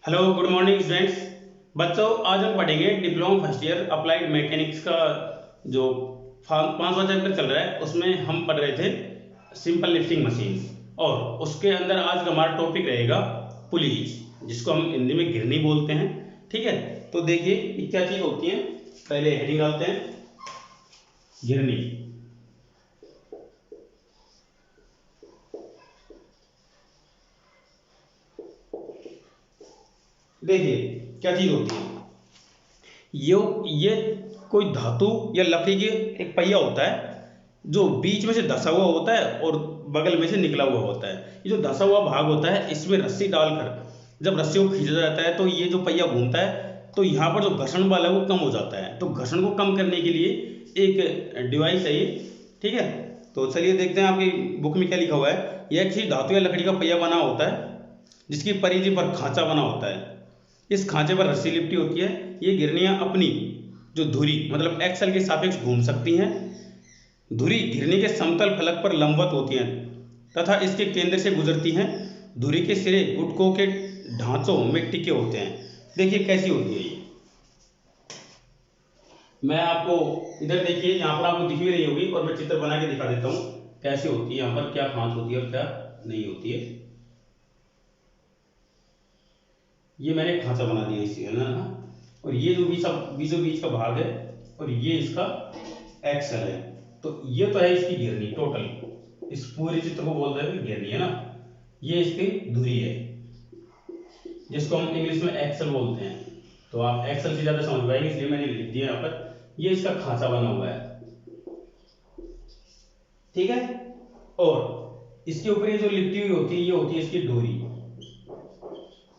Hello good morning students. बच्चों, आज हम पढ़ेंगे diploma first year applied mechanics का जो पांचवा चैप्टर चल रहा है, उसमें हम पढ़ रहे थे सिंपल लिफ्टिंग मशीन। और उसके अंदर आज का हमारा टॉपिक रहेगा पुलीज, जिसको हम हिंदी में घिरनी बोलते हैं। ठीक है, तो देखिए ये क्या चीज होती है। पहले हेडिंग डालते हैं, घिरनी। देखिए क्या चीज होती है। ये कोई धातु या लकड़ी के एक पहिया होता है जो बीच में से धसा हुआ होता है और बगल में से निकला हुआ होता है। ये जो धसा हुआ भाग होता है, इसमें रस्सी डालकर जब रस्सी को खींचा जाता है तो ये जो पहिया घूमता है, तो यहाँ पर जो घर्षण बल है वो कम हो जाता है। तो घर्षण को कम करने के लिए एक डिवाइस है ये। ठीक है, तो चलिए देखते हैं आपकी बुक में क्या लिखा हुआ है। यह किसी धातु या लकड़ी का पहिया बना होता है जिसकी परिधि पर खांचा बना होता है। इस खांचे पर रस्सी लिपटी होती है। ये घिरनियाँ अपनी जो धुरी मतलब एक्सल के सापेक्ष घूम सकती हैं। धुरी घिरनी के समतल फलक पर लंबवत होती हैं तथा इसके केंद्र से गुजरती हैं। धुरी के सिरे गुटकों के ढांचों में टिके होते हैं। देखिए कैसी होती है ये। मैं आपको इधर देखिए, यहाँ पर आपको दिख भी रही होगी और मैं चित्र बना के दिखा देता हूँ कैसी होती है। यहाँ पर क्या खांच होती है और क्या नहीं होती है। ये मैंने खांचा बना दिया इसी है ना। और ये जो बीचों बीच का भाग है और ये इसका एक्सल है। तो ये तो है इसकी घिरनी टोटल। इस पूरे चित्र को बोलते हैं घिरनी है ना। ये इसकी धुरी है जिसको हम इंग्लिश में एक्सल बोलते हैं। तो आप एक्सल से ज्यादा समझ पाएंगे, इसलिए मैंने लिख दिया यहाँ पर। ये इसका खांचा बना हुआ है। ठीक है, और इसके ऊपर ये जो लिपटी हुई होती है, ये होती है इसकी डोरी।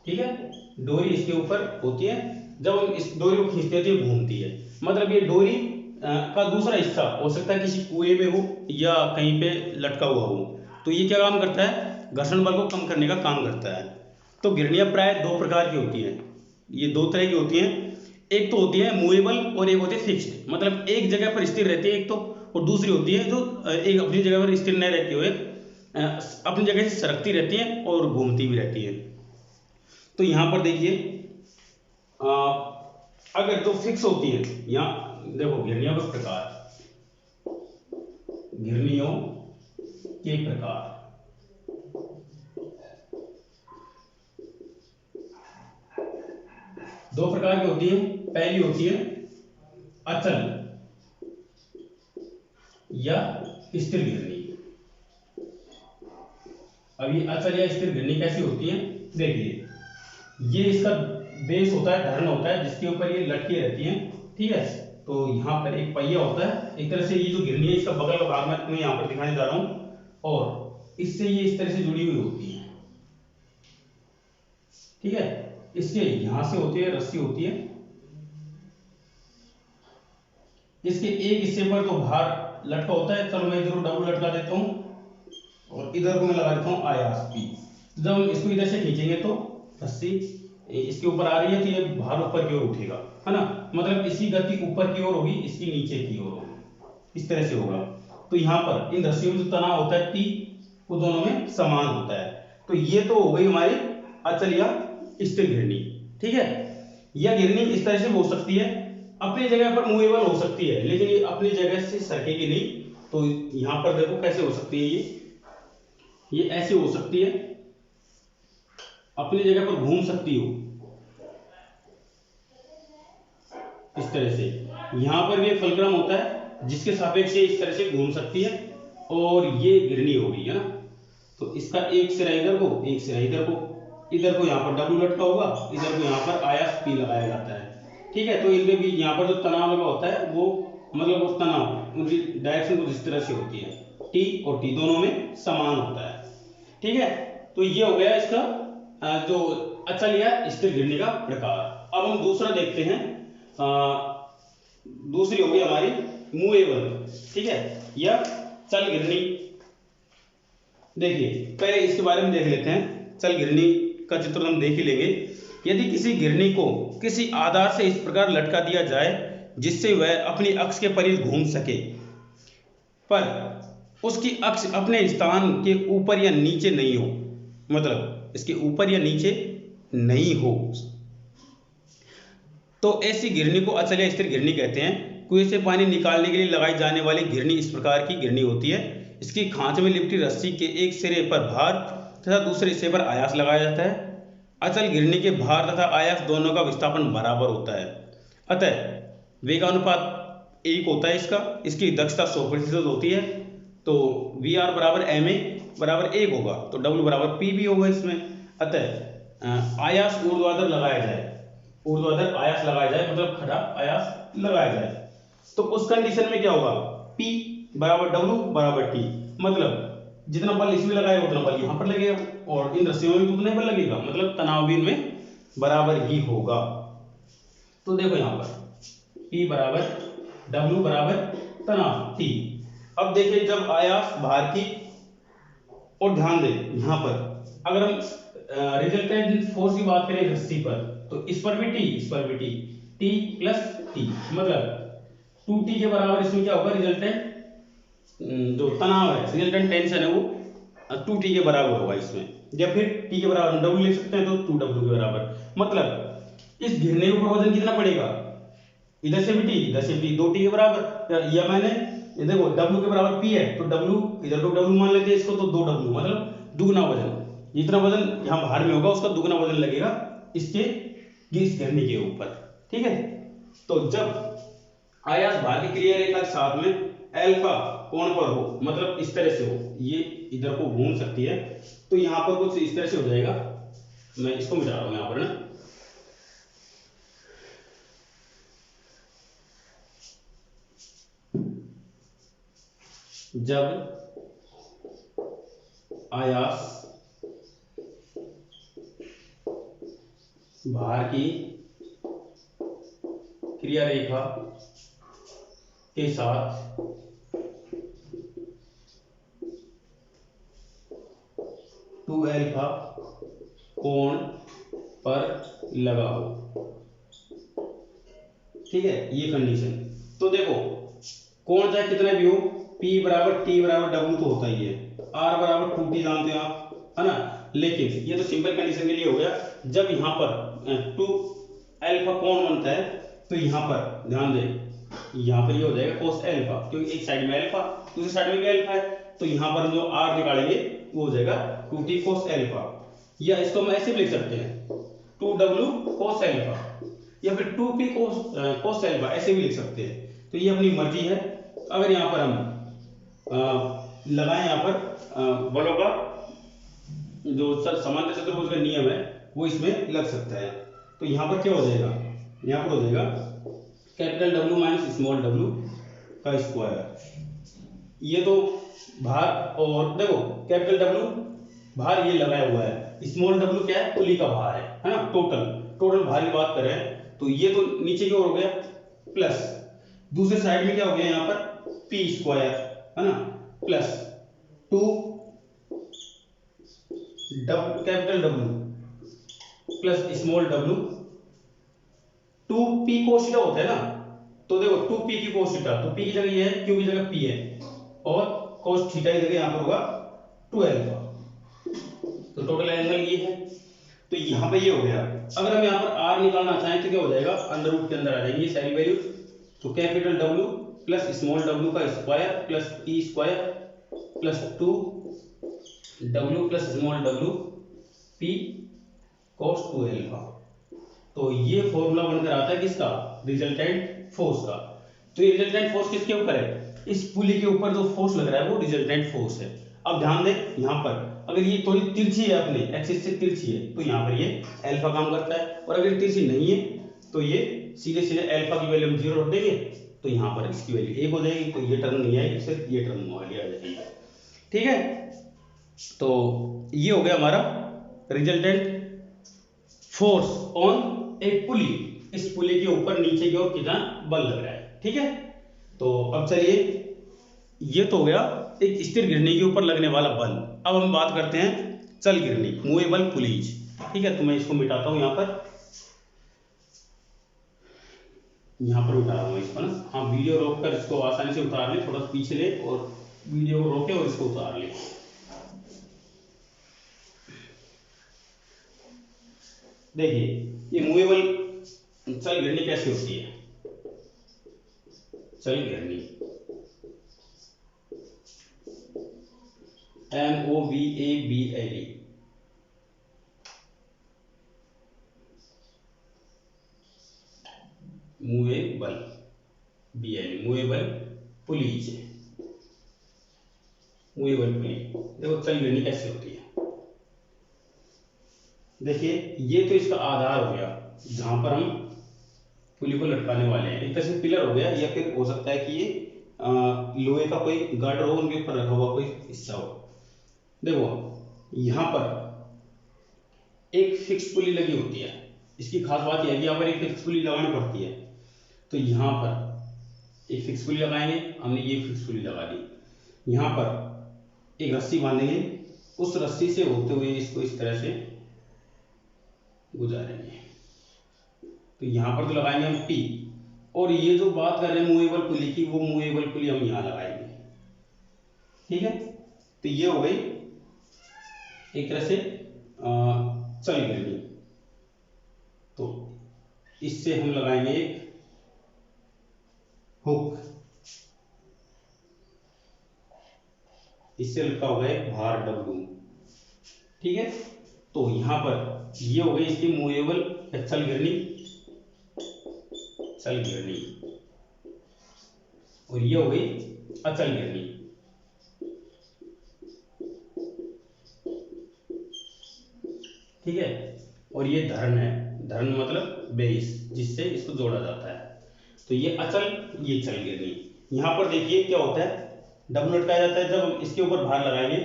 ठीक है, डोरी इसके ऊपर होती है। जब हम इस डोरी को खींचते हैं तो ये घूमती है। मतलब ये डोरी का दूसरा हिस्सा हो सकता है किसी कुएं में हो या कहीं पे लटका हुआ हो। तो ये क्या काम करता है, घर्षण बल को कम करने का काम करता है। तो घिरनियाँ प्राय दो प्रकार की होती हैं। ये दो तरह की होती हैं। एक तो होती है मूवेबल और एक होती है फिक्स्ड, मतलब एक जगह पर स्थिर रहती है एक तो। और दूसरी होती है जो एक अपनी जगह पर स्थिर नहीं रहती हुए अपनी जगह से सरकती रहती है और घूमती भी रहती है। तो यहाँ पर देखिए, अगर तो फिक्स होती है, यहाँ देखो घिरनियों के प्रकार, घिरनियों के प्रकार। दो प्रकार की होती है। पहली होती है अचल या स्थिर घिरनी। अब ये अचल या स्थिर घिरनी कैसी होती है, देखिए ये इसका बेस होता है, धरण होता है, जिसके ऊपर ये लटकी रहती हैं। ठीक है, तो यहाँ पर एक पहिया होता है। एक तरह से ये जो घिरनी है इसका बगल का भाग मैं तुम्हें यहाँ पर दिखाने जा रहा हूँ, और इससे ये इस तरह से जुड़ी हुई होती है। ठीक है, इसके यहां से होती है रस्सी होती है। इसके एक हिस्से पर तो भार लटका होता है। चलो मैं इधर को डबल लटका देता हूँ और इधर को मैं लगा देता हूँ आयास पी। जब हम इसको इधर से खींचेंगे तो रस्सी इसके ऊपर आ रही है, तो ये भार ऊपर की ओर उठेगा, है ना। मतलब इसकी गति ऊपर की ओर होगी, इसकी नीचे की ओर होगी, इस तरह से होगा। तो यहाँ पर इन रस्सियों में जो तनाव होता है टी, वो दोनों में समान होता है। तो ये तो हो गई हमारी अचल या स्थिर घिरनी। ठीक है, यह घिरनी इस तरह से हो सकती है, अपनी जगह पर मूवेबल हो सकती है, लेकिन ये अपनी जगह से सरकेगी नहीं। तो यहां पर देखो कैसे हो सकती है। ये ऐसे हो सकती है, अपनी जगह पर घूम सकती हो इस तरह से। यहां पर भी एक फलक्रम होता है जिसके सापेक्ष से इस तरह से घूम सकती है, और ये घिरनी हो गई है ना। तो इसका एक सिरा इधर को, एक सिरा इधर को यहाँ पर डब्ल्यू लटका होगा, इधर को यहाँ पर आयास पी लगाया जाता है। ठीक है, तो इनके बीच यहाँ पर जो तनाव लगा होता है वो मतलब उस तनाव उनकी डायरेक्शन कुछ इस तरह से होती है, टी और टी दोनों में समान होता है। ठीक है, तो ये हो गया इसका जो अचल या स्थिर घिरनी का प्रकार। अब हम दूसरा देखते हैं। दूसरी होगी हमारी मूवेबल, ठीक है, या चल घिरनी। देखिए पहले इसके बारे में देख लेते हैं। चल घिरनी का चित्र हम देख ही लेंगे। यदि किसी घिरनी को किसी आधार से इस प्रकार लटका दिया जाए जिससे वह अपनी अक्ष के परिध घूम सके, पर उसकी अक्ष अपने स्थान के ऊपर या नीचे नहीं हो, मतलब इसके ऊपर या नीचे नहीं हो तो ऐसी गिरनी को अचल या स्थिर गिरनी कहते हैं। कुएं से पानी निकालने के लिए लगाई जाने वाली गिरनी इस प्रकार की गिरनी होती है। इसकी खांच में लिपटी रस्सी के एक सिरे पर भार तथा दूसरे हिस्से पर आयास लगाया जाता है। अचल गिरनी के भार तथा आयास दोनों का विस्थापन बराबर होता है, अतः वेगानुपात 1 होता है इसका। इसकी दक्षता 100% होती है, तो वी आर बराबर एम ए बराबर 1 होगा, तो डब्ल्यू बराबर पी भी होगा इसमें। अतः आयास ऊर्ध्वाधर लगाया जाए, ऊर्ध्वाधर आयास लगाया जाए मतलब खड़ा आयास लगाया जाए, तो उस कंडीशन में क्या होगा, P बराबर W बराबर T, मतलब जितना बल इसमें लगाएगा उतना बल यहाँ पर लगेगा और इन रस्सियों में उतना ही बल लगेगा, मतलब तनाव भी इनमें बराबर ही होगा। तो देखो यहाँ पर P बराबर W बराबर तनाव T। अब देखिए जब आयास भार की, और ध्यान दें यहाँ पर अगर हम रिजल्टेंट फोर्स की बात करें रस्सी पर, तो इस पर भी T, इस पर भी T, T प्लस T, मतलब 2T के बराबर इसमें क्या होगा, रिजल्टेंट जो तनाव है, रिजल्टेंट टेंशन है वो 2T के बराबर होगा इसमें, या फिर T के बराबर W ले सकते हैं तो 2W के बराबर। मतलब इस घिरने के ऊपर वजन कितना पड़ेगा, इधर से भी T इधर से भी 2T के बराबर, या मैंने ये देखो W के बराबर P है तो W इधर को W मान लेते हैं इसको, तो 2W मतलब दुगना वजन, जितना वजन यहाँ भार में होगा उसका दुगना वजन लगेगा इसके इस घिरनी के ऊपर, ठीक है। तो जब आयास भार की क्रिया रेखा के साथ में अल्फा कोण पर हो, मतलब इस तरह से हो, ये इधर को घूम सकती है, तो यहाँ पर कुछ इस तरह से हो जाएगा। मैं इसको मिटा रहा हूं यहाँ पर ना, जब आयास भार की क्रिया रेखा के साथ टू अल्फा कोण पर लगा हो, ठीक है, ये कंडीशन। तो देखो कोण चाहे कितना भी हो, P बराबर T बराबर W तो होता ही है, R बराबर 2T जानते हो आप, है ना। लेकिन ये तो सिंपल कंडीशन के लिए हो गया। जब यहाँ पर 2 अल्फा कोण बनता है तो यहाँ पर ध्यान दें, यहाँ पर ये हो जाएगा cos अल्फा, क्योंकि एक साइड में अल्फा दूसरी साइड में भी अल्फा है, तो यहाँ पर जो R निकालेंगे वो हो जाएगा 2T cos अल्फा, या इसको हम ऐसे भी लिख सकते हैं 2W cos अल्फा, या फिर 2P cos अल्फा ऐसे भी लिख सकते हैं। तो ये अपनी मर्जी है। अगर यहाँ पर हम लगाएं यहाँ पर बलों का जो समांतर चतुर्भुज का नियम है वो इसमें लग सकता है। तो यहाँ पर क्या हो जाएगा, यहाँ पर हो जाएगा capital W minus small w का स्क्वायर। ये तो भार, और देखो कैपिटल W भार ये लगाया हुआ है, स्मॉल w क्या है, पुली का भार है ना, टोटल भार की बात कर रहे हैं, तो ये तो नीचे की ओर हो गया, प्लस दूसरे साइड में क्या हो गया यहाँ पर P स्क्वायर, है ना, plus 2 capital W plus small w, 2P cos theta होता है ना, तो देखो 2P की cos थीटा, तो P की जगह ये है, Q की जगह P है, और cos थीटा की जगह यहाँ पर होगा 2 अल्फा, तो टोटल एंगल ये है। तो यहाँ पे ये हो गया। अगर हम यहाँ पर R निकालना चाहें तो क्या हो जाएगा, अंडर रूट के अंदर आ जाएंगे सारी वैल्यू, तो capital W plus small w का square plus P square plus 2W plus small w P cos 2 alpha. तो ये फॉर्मूला बनकर आता है किसका, रिजल्टेंट फोर्स का। तो ये रिजल्टेंट फोर्स किसके ऊपर है, इस पुली के ऊपर जो फोर्स लग रहा है वो रिजल्टेंट फोर्स है। अब ध्यान दें यहाँ पर अगर ये थोड़ी तिरछी है, अपने एक्सिस से तिरछी है, तो यहाँ पर ये अल्फा काम करता है, और अगर तिरछी नहीं है तो ये सीधे सीधे अल्फा की वैल्यू हम 0 रख देंगे, तो यहाँ पर इसकी वैल्यू 1 हो जाएगी, तो ये टर्म नहीं आएगी, सिर्फ ये टर्म आ जाएगी, ठीक है। तो ये हो गया हमारा रिजल्टेंट फोर्स ऑन एक पुली, इस पुली के ऊपर नीचे की ओर कितना बल लग रहा है, ठीक है। तो अब चलिए, ये तो हो गया एक स्थिर गिरनी के ऊपर लगने वाला बल। अब हम बात करते हैं चल गिरनी, मूवेबल पुलीज, ठीक है। तो मैं इसको मिटाता हूं यहाँ पर उठा रहा हूँ इसको ना, हाँ वीडियो रोक कर इसको आसानी से उतार ले, थोड़ा पीछे ले और वीडियो को रोके और इसको उतार ले। देखिए ये मूवेबल चल गिरनी कैसी होती है, चल गिरनी MOVABLE, movable BLE, movable pulleys, movable pulley. देखो चल गिरनी कैसे होती है, देखिए ये तो इसका आधार हो गया जहां पर हम पुली को लटकाने वाले हैं, एक तरह से पिलर हो गया, या फिर हो सकता है कि ये लोहे का कोई गार्ड हो, उनके ऊपर रखा हुआ कोई हिस्सा हो। देखो यहाँ पर एक फिक्स पुली लगी होती है, इसकी खास बात यह है कि यहाँ पर एक फिक्स पुली लगानी पड़ती है। तो यहाँ पर एक फिक्स पुली लगाएंगे, हमने ये फिक्स पुली लगा दी, यहाँ पर एक रस्सी बांधेंगे, उस रस्सी से होते हुए इसको इस तरह से गुजारेंगे। तो यहाँ पर तो लगाएंगे हम P, और ये जो बात कर रहे हैं मूवेबल पुली की, वो मूवेबल पुली हम यहाँ लगाएंगे, ठीक है। तो ये हो गई एक तरह से चल गिरनी। तो इससे हम लगाएंगे एक हुक, इससे लटका होगा एक भार W, ठीक है। तो यहाँ पर ये हो गई इसकी मूवेबल चल गिरनी, चल गिरनी, और ये हो गई अचल गिरनी। ठीक है, और ये धरण है, धरण मतलब बेस जिससे इसको जोड़ा जाता है। तो ये अचल, ये चल गिरनी। यहाँ पर देखिए क्या होता है, डबल लटकाया जाता है, जब हम इसके ऊपर भार लगाएंगे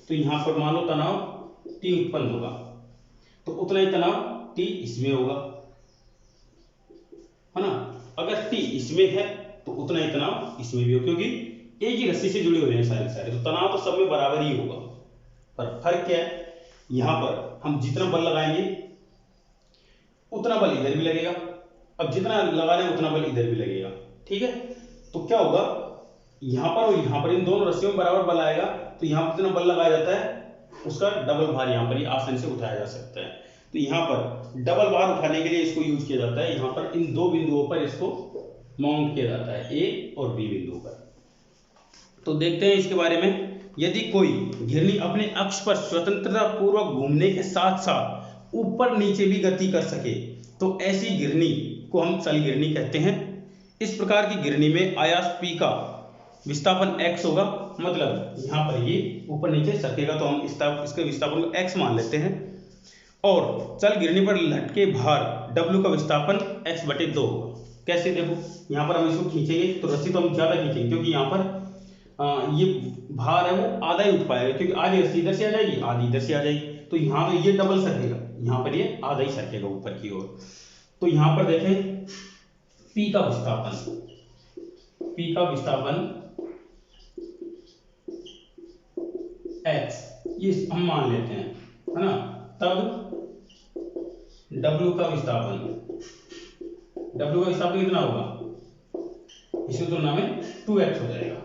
तो यहाँ पर मान लो तनाव T उत्पन्न होगा, तो उतना ही तनाव T इसमें होगा, है ना। अगर T इसमें है तो उतना ही तनाव इसमें भी हो, क्योंकि एक ही रस्सी से जुड़े हुए हैं सारे सारे, तो तनाव तो सब में बराबर ही होगा। पर फर्क क्या है, यहाँ पर हम जितना बल लगाएंगे उतना बल इधर भी लगेगा, अब जितना लगा रहे हैं उतना बल इधर भी लगेगा, ठीक है। तो क्या होगा, यहाँ पर और यहाँ पर इन दोनों रस्सियों में बराबर बल आएगा, तो यहाँ पर जितना बल लगाया जाता है उसका डबल भार यहाँ पर ही आसानी से उठाया जा सकता है। तो यहाँ पर डबल भार उठाने के लिए इसको यूज किया जाता है, यहाँ पर इन दो बिंदुओं पर इसको माउंट किया जाता है, A और B बिंदु पर। तो देखते हैं इसके बारे में। यदि कोई घिरनी अपने अक्ष पर स्वतंत्रता पूर्वक घूमने के साथ साथ ऊपर नीचे भी गति कर सके तो ऐसी घिरनी को हम चल घिरनी कहते हैं। इस प्रकार की घिरनी में आयास P का विस्थापन x होगा, मतलब यहाँ पर ये ऊपर नीचे सरकेगा तो हम इसके विस्थापन को x मान लेते हैं, और चल घिरनी पर लटके भार W का विस्थापन x/2 होगा। कैसे, देखो यहाँ पर हम इसको खींचेंगे तो रस्सी तो हम ज्यादा खींचेंगे, क्योंकि यहाँ पर ये भार है वो आधा ही उठ पाएगा, क्योंकि आधी रस्सी इधर से आ जाएगी, आधी इधर से आ जाएगी, तो यहाँ पे ये डबल सरकेगा, यहाँ पर ये आधा ही सरकेगा ऊपर की ओर। तो यहाँ पर देखें P का विस्थापन, P का विस्थापन x, ये हम मान लेते हैं, है ना। तब W का विस्थापन, W का विस्थापन कितना होगा, इसकी तुलना में 2x हो जाएगा,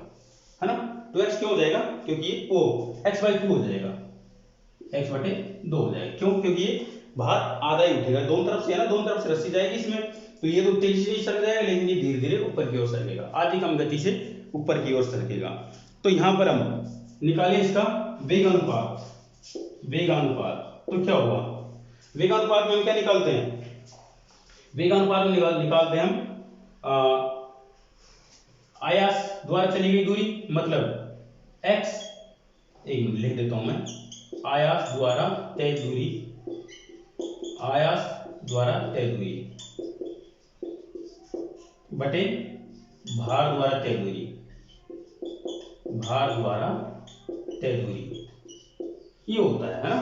है ना। 2x क्यों हो जाएगा, क्योंकि ये o x/2 हो जाएगा, x/2 हो जाएगा। क्यों, क्योंकि ये भार आधा ही उठेगा, दोनों तरफ से है ना, दोनों तरफ से रस्सी जाएगी इसमें, तो ये तो तेजी से सरक जाएगा, लेकिन ये धीरे धीरे ऊपर की ओर सरकेगा, आधी कम गति से ऊपर की ओर सरकेगा। तो यहाँ पर हम निकालें इसका वेगानुपात, वेगानुपात। तो क्या हुआ, वेगानुपात में हम क्या निकालते हैं, वेगानुपात में निकालते हैं हम आयास द्वारा चली गई दूरी, मतलब x, एक मिनट लिख देता हूं मैं, आयास द्वारा तय दूरी, आयास द्वारा तय दूरी बटे भार द्वारा तय दूरी, भार द्वारा तय दूरी, ये होता है ना।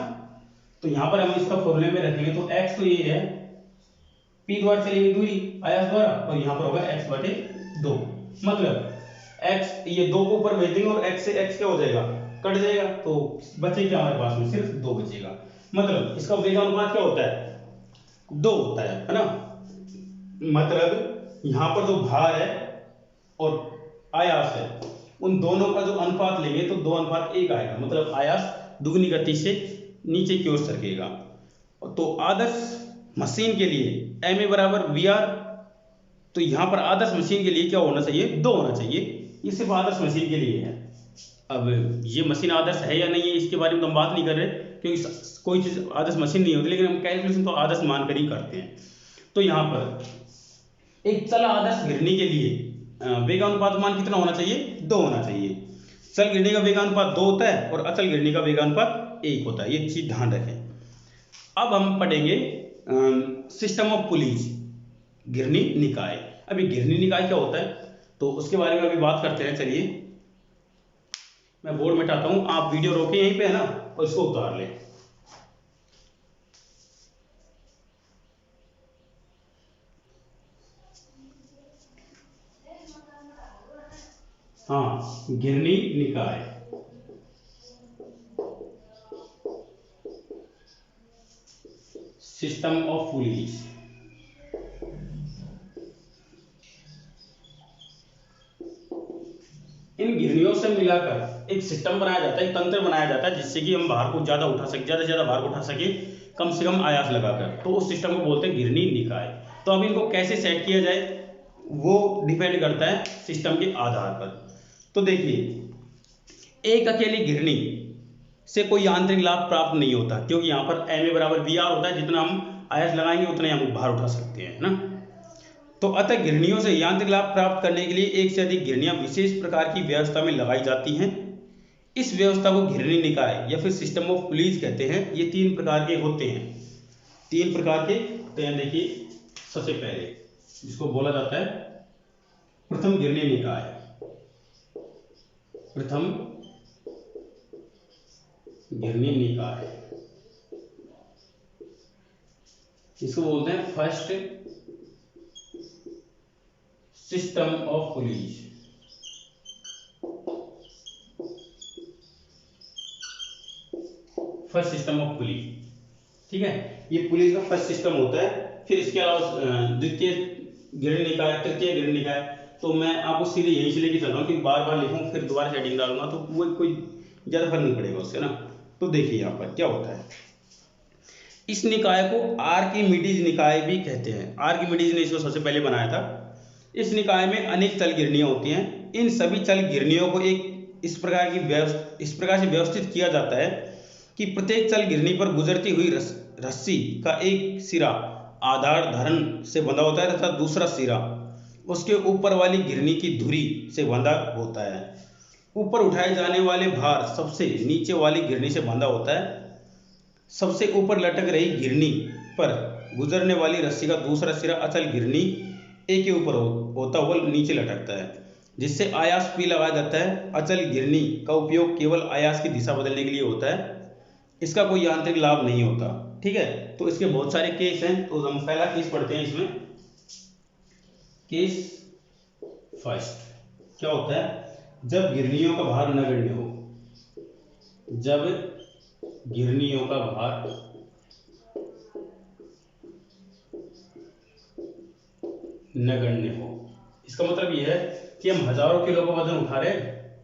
तो यहां पर हम इसका फॉर्मूले में रखेंगे तो x तो ये है P द्वारा चली गई दूरी आयास द्वारा, और यहां पर होगा x/2, मतलब x, ये 2 को ऊपर भेज देंगे और x से x क्या हो जाएगा, कट जाएगा, तो बचे क्या हमारे पास में, सिर्फ 2 बचेगा। मतलब इसका वेगानुपात क्या होता है, 2 होता है ना। मतलब यहाँ पर जो भार है और आयास है, उन दोनों का जो अनुपात लेंगे तो 2:1 आएगा, मतलब आयास दुगनी गति से नीचे की ओर सरकेगा। तो आदर्श मशीन के लिए एम ए बराबर वी आर, तो यहाँ पर आदर्श मशीन के लिए क्या होना चाहिए, 2 होना चाहिए। ये सिर्फ आदर्श मशीन के लिए है। अब ये मशीन आदर्श है या नहीं है इसके बारे में तो हम बात नहीं कर रहे, क्योंकि कोई चीज़ आदर्श मशीन नहीं होती, लेकिन हम कैलकुलेशन तो आदर्श मानकर ही करते हैं। तो यहाँ पर एक चल आदर्श घिरनी के लिए वेगानुपात मान कितना होना चाहिए, 2 होना चाहिए। चल घिरनी का वेगानुपात 2 होता है और अचल घिरनी का वेगानुपात 1 होता है, ये चीज ध्यान रखें। अब हम पढ़ेंगे सिस्टम ऑफ पुलीज, घिरनी निकाय। अभी घिरनी निकाय क्या होता है तो उसके बारे में अभी बात करते हैं। चलिए मैं बोर्ड मिटाता हूं, आप वीडियो रोके यहीं पे है ना, और इसको उतार लें। हाँ, घिरनी निकाय। System of police. इन घिरनियों से मिलाकर एक सिस्टम बनाया जाता है, एक तंत्र बनाया जाता है, जिससे कि हम भार को ज्यादा उठा सके, ज्यादा से ज्यादा भार उठा सके कम से कम आयास लगाकर। तो उस सिस्टम को बोलते हैं घिरनी निकाय। तो अब इनको कैसे सेट किया जाए वो डिपेंड करता है सिस्टम के आधार पर। तो देखिए, एक अकेली घिरनी से कोई यांत्रिक लाभ प्राप्त नहीं होता, क्योंकि यहाँ पर एम ए बराबर वी आर होता है, जितना हम आयास लगाएंगे उतना ही हम भार उठा सकते हैं, है ना। तो अतः घिरनियों से यांत्रिक लाभ प्राप्त करने के लिए एक से अधिक घिरनियां विशेष प्रकार की व्यवस्था में लगाई जाती हैं। इस व्यवस्था को घिरनी निकाय या फिर सिस्टम ऑफ पुलिस कहते हैं। ये 3 प्रकार के होते हैं, 3 प्रकार के होते हैं। देखिए, सबसे पहले जिसको बोला जाता है प्रथम घिरनी निकाय। प्रथम घिरनी निकाय, इसको बोलते हैं first system of police. First system of police, ठीक है, ये पुलिस का फर्स्ट सिस्टम होता है। फिर इसके अलावा द्वितीय घिरनी निकाय, तृतीय घिरनी निकाय। तो मैं आपको सीधे यहीं से लेके चल रहा हूँ, क्योंकि बार बार लिखूँ फिर दोबारा हेडिंग डालूंगा तो वो कोई ज्यादा फर्क नहीं पड़ेगा उससे ना। तो देखिए यहाँ पर क्या होता है, इस निकाय को आर्किमिडीज निकाय भी कहते हैं। आर्किमिडीज ने इसको सबसे पहले बनाया था। इस निकाय में अनेक चल घिरनियां होती हैं। इन सभी चल घिरनियों को इस प्रकार से व्यवस्थित किया जाता है कि प्रत्येक चल घिरनी पर गुजरती हुई रस्सी का एक सिरा आधार धारण से बंधा होता है तथा दूसरा सिरा उसके ऊपर वाली घिरनी की धुरी से बंधा होता है। ऊपर उठाए जाने वाले भार सबसे नीचे वाली घिरनी से बंधा होता है। सबसे ऊपर लटक रही घिरनी पर गुजरने वाली रस्सी का दूसरा सिरा अचल घिरनी ए के ऊपर होता हुआ नीचे लटकता है, जिससे आयास पी लगाया जाता है। अचल घिरनी का उपयोग केवल आयास की दिशा बदलने के लिए होता है, इसका कोई यांत्रिक लाभ नहीं होता, ठीक है। तो इसके बहुत सारे केस हैं, तो हम पहला केस पढ़ते हैं इसमें। केस फर्स्ट क्या होता है, जब घिरनियों का भार नगण्य हो। जब घिरनियों का भार नगण्य हो, इसका मतलब यह है कि हम हजारों किलो का वजन उठा रहे हैं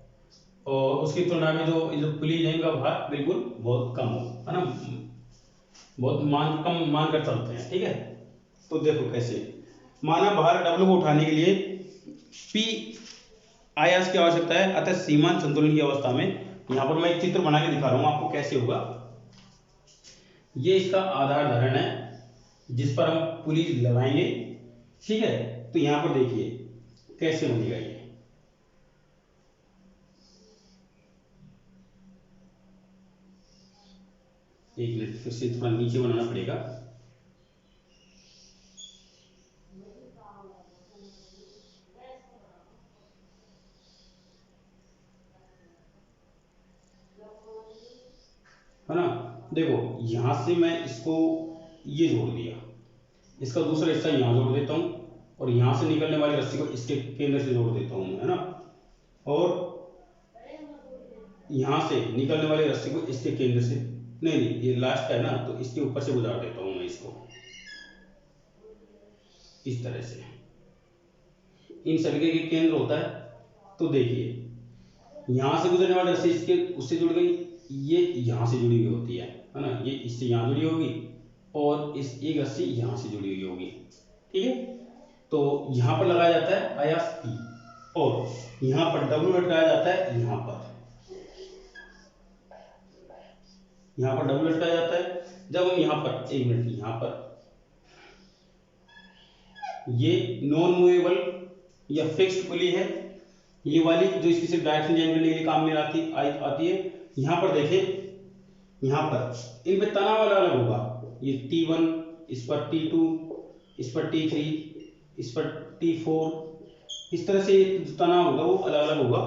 और उसकी तुलना में जो पुलिस है इनका भार बिल्कुल बहुत कम हो, है ना, बहुत कम मान कर चलते हैं, ठीक है। तो देखो कैसे, माना भार डब्ल्यू को उठाने के लिए पी आयास की आवश्यकता है, अतः सीमांत संतुलन की अवस्था में, यहां पर मैं एक चित्र बना के दिखा रहा हूं आपको कैसे होगा। ये इसका आधार धारण है जिस पर हम पुलिस लगाएंगे, ठीक है। तो यहां पर देखिए कैसे बनेगा ये। एक मिनट, फिर से थोड़ा नीचे बनाना पड़ेगा। है ना, देखो यहां से मैं इसको ये जोड़ दिया, इसका दूसरा हिस्सा यहां जोड़ देता हूं और यहां से निकलने वाली रस्सी को इसके केंद्र से जोड़ देता हूं, है ना, और यहां से निकलने वाली रस्सी को इसके केंद्र से, नहीं ये लास्ट है ना, तो इसके ऊपर से गुजार देता हूं मैं इसको इस तरह से। इन सभी के केंद्र होता है। तो देखिए यहां से गुजरने वाली रस्सी इसके उससे जुड़ गई, ये यहां से जुड़ी हुई होती है ना, ये इससे यहां जुड़ी होगी और इस एक रस्सी यहाँ से जुड़ी हुई होगी, ठीक है। तो यहाँ पर लगाया जाता है आयास P और यहाँ पर W लटकाया जाता है यहाँ पर W लटकाया जाता है। जब हम यहाँ पर एक मिनट यहाँ पर ये नॉन मूवेबल या फिक्स्ड पुली है, ये वाली जो इसकी सिर्फ डायरेक्शन चेंज करने के लिए काम में आती है। यहाँ पर देखें, यहाँ पर इन पे तनाव अलग अलग होगा, ये T1, इस पर T2, इस पर T3, इस पर T4, इस तरह से जो तनाव होगा वो अलग अलग होगा।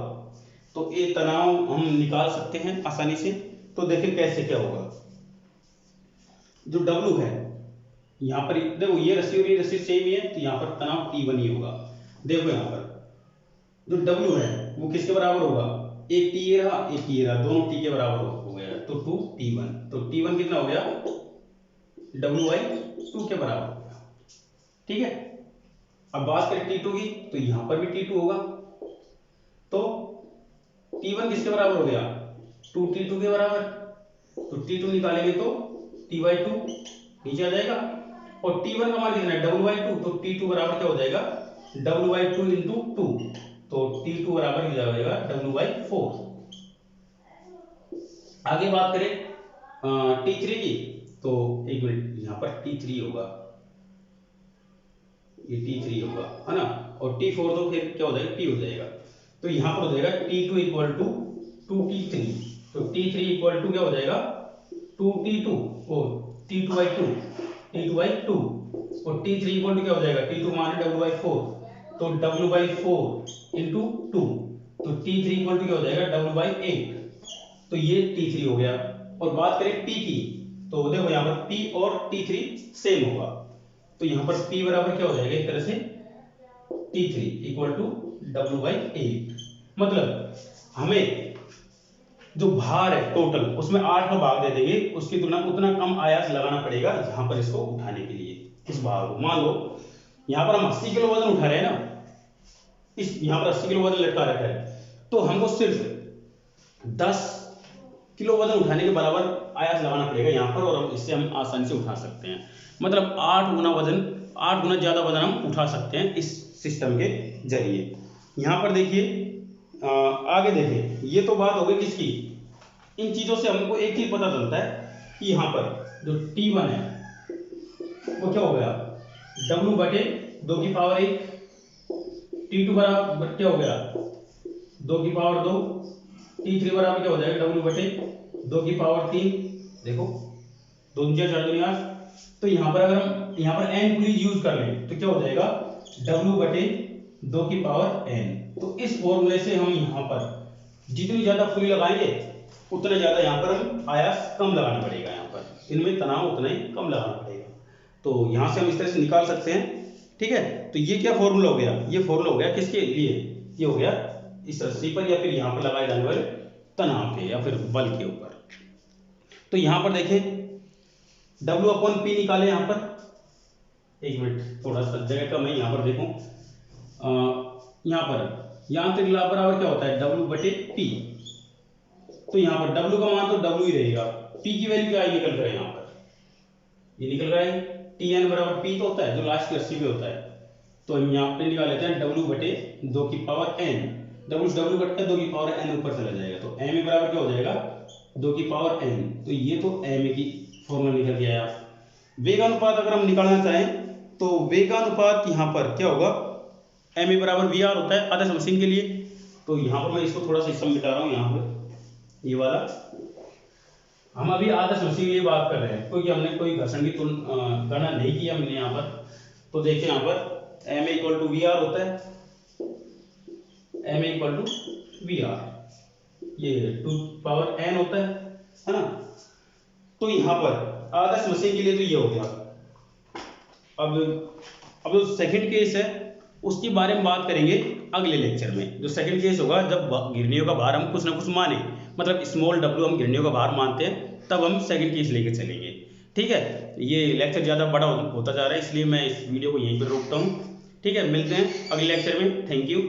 तो ये तनाव हम निकाल सकते हैं आसानी से। तो देखें कैसे क्या होगा। जो W है यहाँ पर देखो, ये रस्सी और ये रस्सी सेम ही है, तो यहाँ पर तनाव T1 ही होगा। देखो यहाँ पर जो W है वो किसके बराबर होगा, एक T ये रहा, एक T ये रहा, दोनों T के बराबर हो गया, तो 2T1। तो T1 कितना हो गया, W/2 के बराबर हो गया, ठीक है। अब बात करें T2 की, तो यहाँ पर भी T2 होगा। तो T1 किसके बराबर हो गया, 2T2 के बराबर। तो T2 निकालेंगे तो T/2 नीचे आ जाएगा, और T1 का मान कितना है, W/2। तो T2 बराबर क्या हो जाएगा, W/2 × 2। तो T2 बराबर हो जाएगा W/4। आगे बात करें T3 की, तो एक मिनट यहाँ पर T3 होगा, ये T3 होगा, है ना। और T4 तो फिर क्या हो जाएगा, T हो जाएगा। तो यहाँ पर हो जाएगा T2 = 2T3। तो T3 = क्या हो जाएगा, 2T2 और T2/2 और T3 क्या हो जाएगा, T2 माने W/4। तो W/4 × 2। तो T3 क्या हो जाएगा, W/8। तो ये T3 हो गया। और बात करें P की, तो देखो यहाँ पर P और T3 सेम होगा। तो यहाँ पर P बराबर क्या हो जाएगा, एक तरह से T3 = W/8। मतलब हमें जो भार है टोटल, उसमें 8 का भाग दे देंगे, उसकी तुलना में उतना कम आयास लगाना पड़ेगा यहाँ पर इसको उठाने के लिए। इस भार को मान लो यहाँ पर हम 80 किलो वजन उठा रहे हैं ना, इस यहाँ पर 80 किलो वजन लटका रखा है, तो हमको सिर्फ 10 किलो वजन उठाने के बराबर आयास लगाना पड़ेगा यहाँ पर, और इससे हम आसानी से उठा सकते हैं। मतलब 8 गुना ज्यादा वजन हम उठा सकते हैं इस सिस्टम के जरिए। यहाँ पर देखिए, आगे देखिए, ये तो बात हो गई किसकी, इन चीजों से हमको एक चीज पता चलता है कि यहाँ पर जो T1 है वो क्या हो गया, W/2 T2 बराबर क्या हो गया, 2 T3 बराबर क्या हो जाएगा, W/2 देखो 2 4 4 2 8। तो यहाँ पर अगर हम यहाँ पर n पुलीज यूज कर लें तो क्या हो जाएगा, W/2n। तो इस फॉर्मूले से हम यहाँ पर जितनी ज्यादा पुली लगाएंगे उतना ज्यादा यहाँ पर हम आयास कम लगाना पड़ेगा, यहाँ पर इनमें तनाव उतना ही कम लगाना पड़ेगा। तो यहाँ से हम इस तरह से निकाल सकते हैं, ठीक है। तो ये क्या फॉर्मूला हो गया, ये फॉर्मूला हो गया किसके लिए, ये हो गया इस रस्सी पर या फिर यहाँ पर लगाए जाने वाले तनाव के या फिर बल के ऊपर। तो यहाँ पर देखें W/P निकाले, यहाँ पर एक मिनट थोड़ा सा जगह कम है, यहाँ पर देखो, यहाँ पर यांत्रिक लाभ बराबर क्या होता है, W/P। तो यहाँ पर W का मान तो W ही रहेगा, P की वैल्यू क्या निकल कर है, यहाँ पर ये निकल रहा है Tn = P तो होता है जो लास्ट की रस्सी पे होता है। तो हम यहाँ पे निकाल लेते हैं W/2n। W घटकर 2n ऊपर चला जाएगा, तो ma बराबर क्या हो जाएगा, 2n। तो ये तो ma की फॉर्मूला निकल के आया। वेगानुपात अगर हम निकालना चाहें तो वेगानुपात यहाँ पर क्या होगा, ma = VR होता है आदर्श मशीन के लिए। तो यहाँ पर मैं इसको थोड़ा सा हिस्सा मिटा रहा हूँ, यहाँ पर ये वाला हम अभी आदर्श मशीन के लिए बात कर रहे हैं, क्योंकि हमने कोई घर्षण की गणना नहीं की हमने यहाँ पर। तो देखिए यहाँ पर ma = VR होता है, ma = VR, ये 2n होता है ना। तो यहाँ पर आदर्श मशीन के लिए तो ये हो गया। अब जो सेकंड केस है उसके बारे में बात करेंगे अगले लेक्चर में। जो सेकंड केस होगा जब घिरनियों का भार हम कुछ ना कुछ माने, मतलब स्मॉल w हम घिरनियों का भार मानते हैं, तब हम सेकंड केस लेके चलेंगे, ठीक है। ये लेक्चर ज़्यादा बड़ा होता जा रहा है, इसलिए मैं इस वीडियो को यहीं पर रोकता हूँ, ठीक है। मिलते हैं अगले लेक्चर में, थैंक यू।